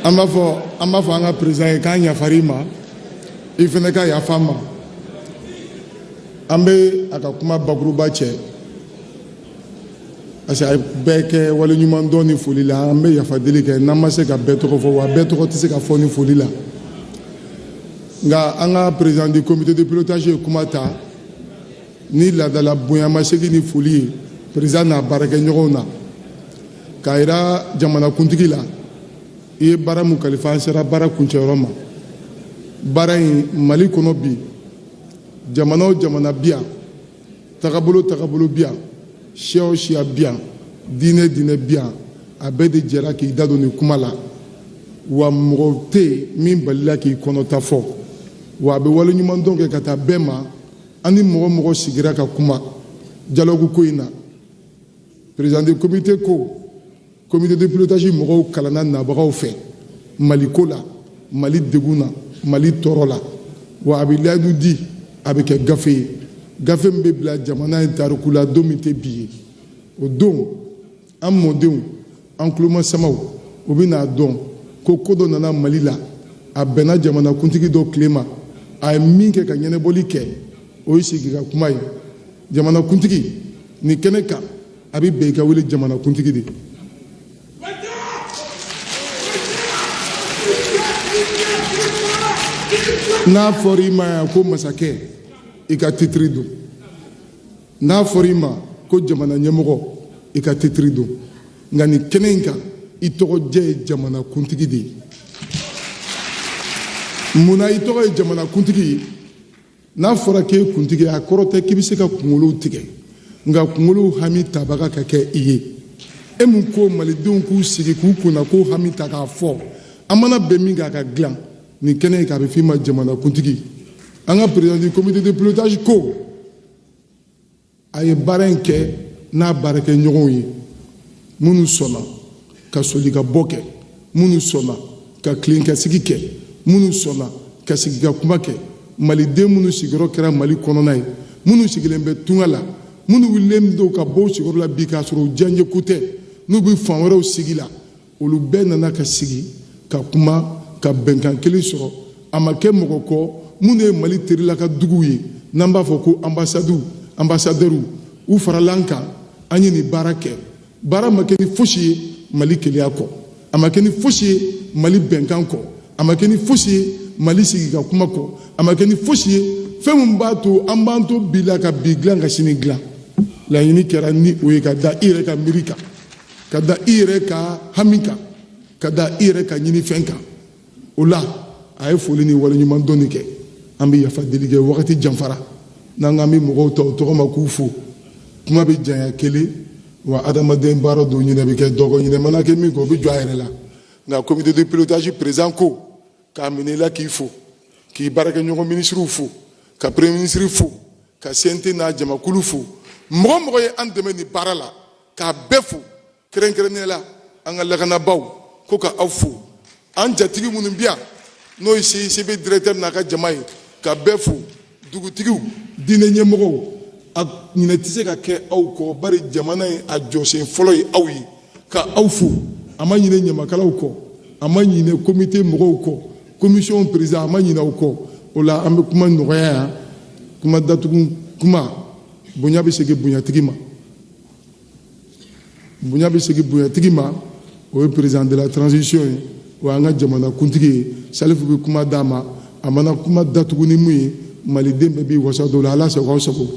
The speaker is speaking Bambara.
an b'a fɔ an ka président ye k'an yafar'i ma i fana ka yafa an ma. An bɛ a ka kuma bakuruba cɛ parce que a ye bɛɛ kɛ waleɲuman dɔn ni foli la, an bɛ yafa deli kɛ n'an ma se ka bɛɛ tɔgɔ fɔ, wa bɛɛ tɔgɔ tɛ se ka fɔ ni foli la. Nka an ka président du comité de pilotage ye kuma ta ni laadala bonyamasegin ni foli ye président n'a baarakɛɲɔgɔnw na k'a jira jamanakuntigi la i ye baara mun kalifa an sera baara kuncɛyɔrɔ ma. Baara in Mali kɔnɔ bi jamana o jamana bi yan, tagabolo bi yan, siya o siya bi yan, diinɛ bi yan, a bɛɛ de jɛra k'i da don nin kuma la, wa mɔgɔ tɛ yen min balila k'i kɔnɔta fɔ, wa a bɛ waleɲuman dɔn kɛ ka taa bɛɛ ma. An ni mɔgɔ mɔgɔ sigira ka kuma dialogue ko in na. Président du comité ko comité de pilotage mɔgɔw kalanna nabagaw fɛ Mali ko la, Mali degun na, Mali tɔɔrɔ la, wa a bɛ layidu di, a bɛ kɛ gafe ye. Gafe min bɛ bila jamana in tariku la don min tɛ bi ye. O don an mɔdenw, an tulomasimaw u bɛ n'a dɔn ko ko dɔ nana Mali la, a bɛnna jamanakuntigi dɔ tile ma, a ye min kɛ ka ɲɛnabɔli kɛ, o ye sigi ka kuma ye. Jamanakuntigi nin kɛnɛ kan a bɛ bɛn i ka wele jamanakuntigi de. N'a fɔra i ma yan ko masakɛ i ka titiri don, n'a fɔra i ma ko jamana ɲɛmɔgɔ i ka titiri don, nka nin kɛnɛ in kan i tɔgɔ jɛ ye jamanakuntigi de ye. Munna i tɔgɔ ye jamanakuntigi ye? N'a fɔra k'e ye kuntigi ye a kɔrɔ tɛ k'i bɛ se ka kunkolow tigɛ, nka kunkolow hami tabaga ka kɛ i ye. E mun ko malidenw k'u sigi k'u kunna k'o hami ta k'a fɔ, an mana bɛn min kan a ka dilan nin kɛnɛ in kan a bɛ f'i ma jamanakuntigi. An ka président du comité de pilotage ko a ye baara in kɛ n'a baarakɛɲɔgɔnw ye minnu sɔnna ka soli ka bɔ kɛ, minnu sɔnna ka tilenkasigi kɛ, minnu sɔnna ka sigi ka kuma kɛ. Maliden minnu sigiyɔrɔ kɛra Mali kɔnɔna ye, minnu sigilen bɛ tunga la, minnu wililen don ka bɔ sigiyɔrɔ la bi k'a sɔrɔ u diyaɲeko tɛ, n'u bɛ fan wɛrɛw sigi la, olu bɛɛ nana ka sigi ka kuma ka bɛnkan kelen sɔrɔ. A ma kɛ mɔgɔ kɔ minnu ye Mali terila ka duguw ye n'an b'a fɔ ko ambassadeurs u farala an kan, an ye nin baara kɛ. Baara ma kɛ ni fosi ye Mali keleya kɔ, a ma kɛ ni fosi ye Mali bɛnkan kɔ, a ma kɛ ni fosi ye Mali sigi ka kuma kɔ, a ma kɛ ni fosi ye fɛn min b'a to an b'an to bi la ka bi dilan ka sini dilan. Laɲini kɛra ni o ye ka da i yɛrɛ ka miiri kan, ka da i yɛrɛ ka hami kan, ka da i yɛrɛ ka ɲinifɛn kan. O la a ye foli ni waleɲuman dɔnni kɛ. An bɛ yafa deli kɛ wagati janfara n'an k'an bɛ mɔgɔw ta o tɔgɔ ma k'u fo. Kuma bɛ janya kelen wa adamaden baara dɔw ɲinɛ bɛ kɛ dɔgɔ ɲinɛ mana kɛ min kɛ o bɛ jɔ a yɛrɛ la. Nka comité de pilotage président ko k'a minɛ i la k'i fo, k'i baarakɛɲɔgɔn minisiriw fo, ka premier ministre fo, ka CNT n'a jamakulu fo. Mɔgɔ o mɔgɔ ye an dɛmɛ nin baara la k'a bɛɛ fo kɛrɛnkɛrɛnnenya la an ka lakanabaw ko ka aw fo. An jatigi minnu bɛ yan n'o ye CICB directeur n'a ka jama ye ka bɛɛ fo, dugutigiw, diinɛ ɲɛmɔgɔw, a ɲinɛ tɛ se ka kɛ aw kɔ bari jamana in a jɔsen fɔlɔ ye aw ye, ka aw fo. A ma ɲinɛ ɲamakalaw kɔ, a ma ɲinɛ comité mɔgɔw kɔ, commission président a ma ɲinɛ aw kɔ. O la an bɛ kuma nɔgɔya yan, kuma datugu kuma bonya bɛ segin bonyatigi ma. Bonya bɛ segin bonyatigi ma, o ye président de la transition ye, o y'an ka jamanakuntigi ye. Salifu bɛ kuma d'a ma, a mana kuma datugu ni mun ye maliden bɛɛ b'i wasa don o la. Ala sago aw sago.